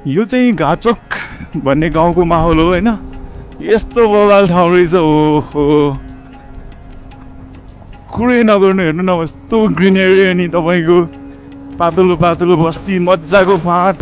यो चाहिँ घाचोक भन्ने गाउँको माहौल हो हैन यस्तो बवाल ठाउँ रहेछ ओहो कुरै नगर्नु हेर्नु न यस्तो ग्रिनरी अनि तपाईको पातलो पातलो बस्ती मज्जाको फाँट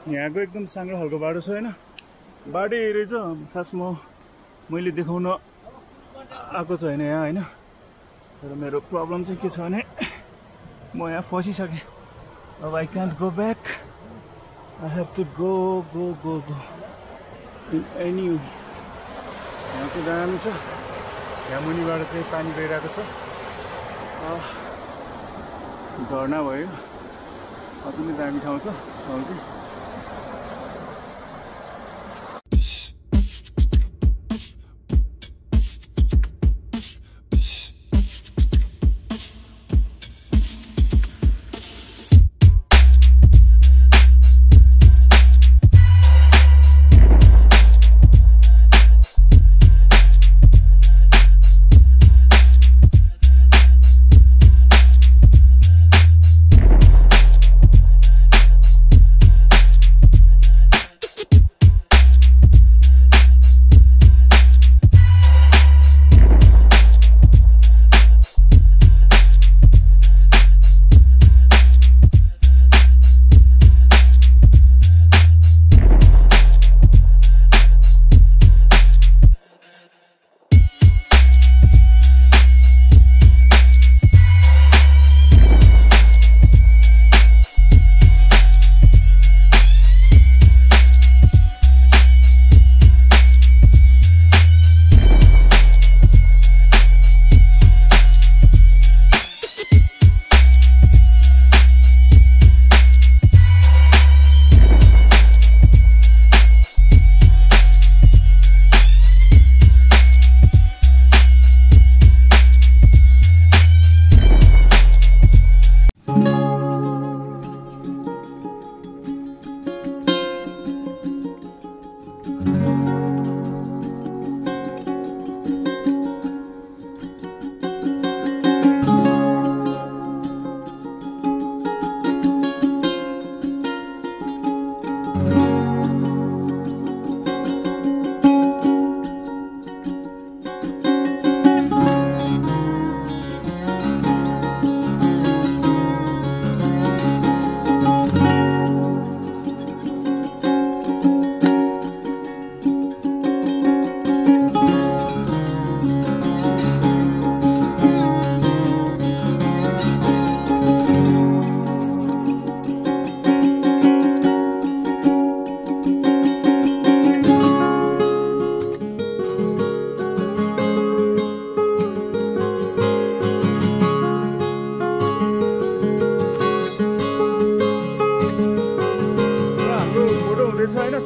यहाँको एकदम साङ्ग्रो खालको बाटो छ होइन बाटो यही रहेछ खास मैले देखाउन आएको छैन यहाँ होइन तर मेरो प्रब्लम चाहिँ के छ भने म यहाँ फसिसकेँ अब I can't go back I have to go go go go in any यहाँ चाहिँ दामी छ यहाँ मुनिबाट चाहिँ पानी गइरहेको छ झर्ना भयो अति नै दामी ठाउँ छ ठाउँ चाहिँ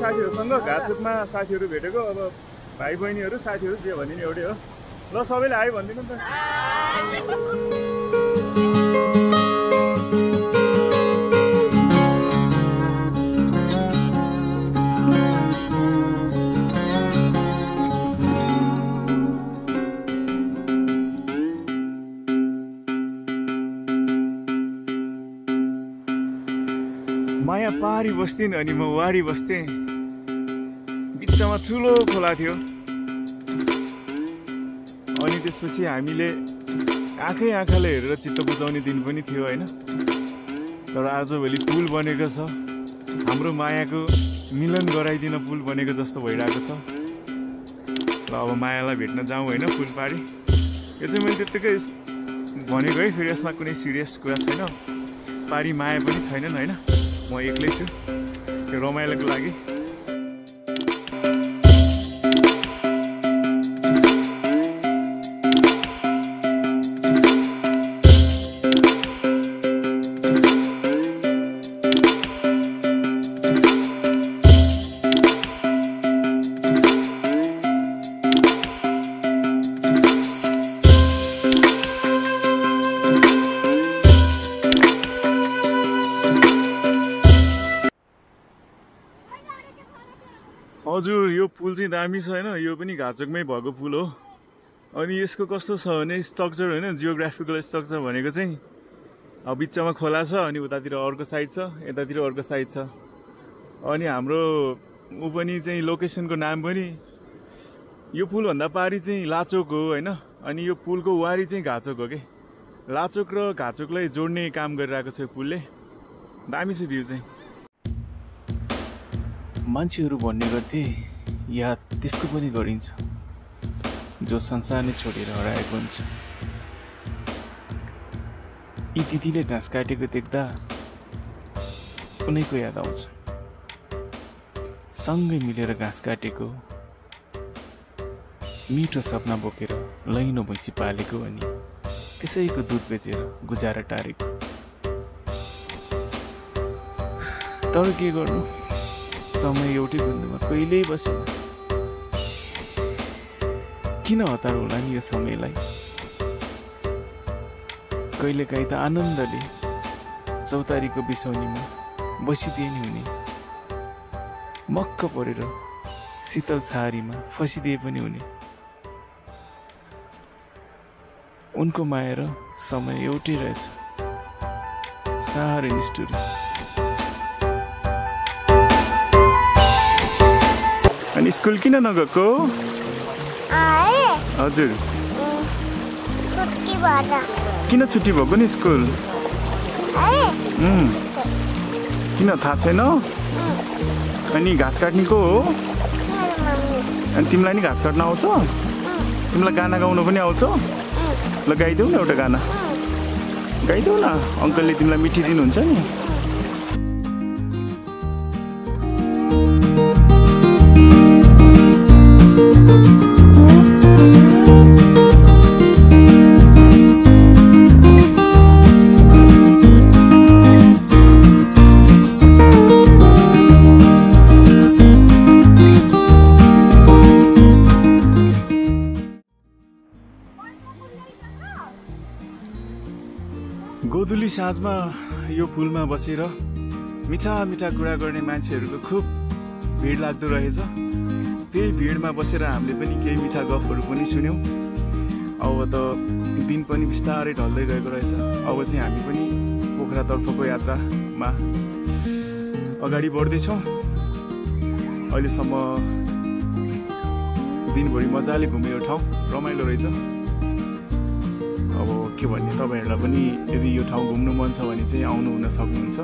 साथीहरूसँग घाटचुकमा साथीहरू भेटेको अब भाइ बहिनीहरू साथीहरू जे भनिदिने एउटै हो ल सबैले हाई भनिदिनु नि त माया पहाडी बस्थिन् अनि म वारी बस्थेँ बिचमा ठुलो खोला थियो अनि त्यसपछि हामीले आँखाले हेरेर चित्त बुझाउने दिन पनि थियो होइन तर आजभोलि पुल बनेको छ हाम्रो मायाको मिलन गराइदिन पुल बनेको जस्तो भइरहेको छ र अब मायालाई भेट्न जाउँ होइन पुल पारी यो चाहिँ मैले त्यत्तिकै भनेको है फेरि यसमा कुनै सिरियस कुरा छैन पारी माया पनि छैनन् होइन म एक्लै छु त्यो रमाइलोको लागि हजुर यो पुल चाहिँ दामी छ होइन यो पनि घाचोकमै भएको पुल हो अनि यसको कस्तो छ भने स्ट्रक्चर होइन जियोग्राफिकल स्ट्रक्चर भनेको चाहिँ अब बिचमा खोला छ अनि उतातिर अर्को साइड छ यतातिर अर्को साइड छ अनि हाम्रो ऊ पनि चाहिँ लोकेसनको नाम पनि यो पुलभन्दा पारी चाहिँ लाचोक हो होइन अनि यो पुलको वारी चाहिँ घाचोक हो कि लाचोक र घाचोकलाई जोड्ने काम गरिरहेको छ यो पुलले दामी छ भ्यू चाहिँ मान्छेहरू भन्ने गर्थे याद त्यसको पनि गरिन्छ जो संसार नै छोडेर हराएको हुन्छ। यी दिदीले घाँस काटेको देख्दा कुनैको याद आउँछ। सँगै मिलेर घाँस काटेको, मिठो सपना बोकेर लैनो भैँसी पालेको अनि त्यसैको दुध बेचेर गुजारा टारेको। तर के गर्नु, समय एउटै बिन्दुमा कहिल्यै बसेन। किन हतार होला नि यो समयलाई? कहिलेकाहीँ त आनन्दले चौतारीको बिसौनीमा बसिदिए नि हुने, मक्क परेर शीतल छहारीमा फसिदिए पनि हुने। उनको माया र समय एउटै रहेछ, साह्रै निष्ठुरी। अनि स्कुल किन नगएको? हजुर, किन छुट्टी भएको नि स्कुल? किन थाहा छैन? अनि घाँस काट्ने को हो? अनि तिमीलाई नि घाँस काट्न आउँछ? तिमीलाई गाना गाउन पनि आउँछ? ल गाइदेऊ न एउटा गाना, गाइदेऊ न, अङ्कलले तिमीलाई मिठी दिनुहुन्छ नि। गोधुली साँझमा यो पुलमा बसेर मिठा मिठा कुरा गर्ने मान्छेहरूको खुब भिड लाग्दो रहेछ। त्यही भिडमा बसेर हामीले पनि केही मिठा गफहरू पनि सुन्यौँ। अब त दिन पनि बिस्तारै ढल्दै गएको रहेछ। अब चाहिँ हामी पनि पोखरातर्फको यात्रामा अगाडि बढ्दैछौँ। अहिलेसम्म दिनभरि मजाले घुम्यो यो ठाउँ, रमाइलो रहेछ। अब के भन्ने, तपाईँहरूलाई पनि यदि यो ठाउँ घुम्नु मन छ भने चाहिँ आउनु हुन सक्नुहुन्छ।